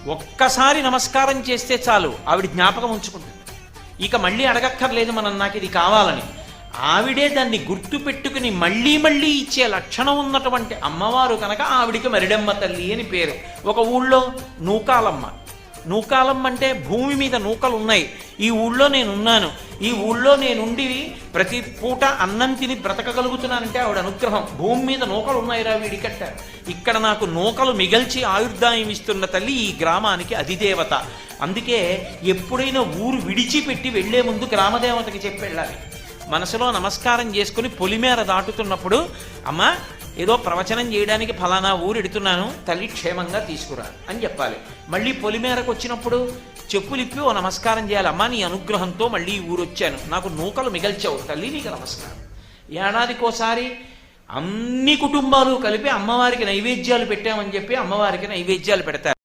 ఒక్కసారి నమస్కారం చేస్తే చాలు ఆవిడ జ్ఞాపకం ఉంచుకుంటుంది. ఇక మళ్ళీ అడగక్కర్లేదు మనం నాకు ఇది కావాలని. ఆవిడే దాన్ని గుర్తు పెట్టుకుని మళ్ళీ మళ్ళీ ఇచ్చే లక్షణం ఉన్నటువంటి అమ్మవారు కనుక ఆవిడికి మరిడమ్మ తల్లి అని పేరు. ఒక ఊళ్ళో నూకాలమ్మ. నూకాలమ్మ అంటే భూమి మీద నూకలు ఉన్నాయి, ఈ ఊళ్ళో నేనున్నాను, ఈ ఊళ్ళో నేనుండి ప్రతి పూట అన్నం తిని బ్రతకగలుగుతున్నానంటే ఆవిడ అనుగ్రహం. భూమి మీద నూకలు ఉన్నాయిరా వీడికట్ట, ఇక్కడ నాకు నూకలు మిగల్చి ఆయుర్దాయం ఇస్తున్న తల్లి ఈ గ్రామానికి అధిదేవత. అందుకే ఎప్పుడైనా ఊరు విడిచిపెట్టి వెళ్లే ముందు గ్రామదేవతకి చెప్పి వెళ్ళాలి. మనసులో నమస్కారం చేసుకుని పొలిమేర దాటుతున్నప్పుడు, అమ్మ ఏదో ప్రవచనం చేయడానికి ఫలానా ఊరు ఎడుతున్నాను, తల్లి క్షేమంగా తీసుకురా అని చెప్పాలి. మళ్ళీ పొలిమేరకు వచ్చినప్పుడు చెప్పులిప్పి ఓ నమస్కారం చేయాలి. అమ్మ నీ అనుగ్రహంతో మళ్ళీ ఈ ఊరు వచ్చాను, నాకు నూకలు మిగల్చావు తల్లి, నీకు నమస్కారం. ఏడాదికోసారి అన్ని కుటుంబాలు కలిపి అమ్మవారికి నైవేద్యాలు పెట్టామని చెప్పి అమ్మవారికి నైవేద్యాలు పెడతారు.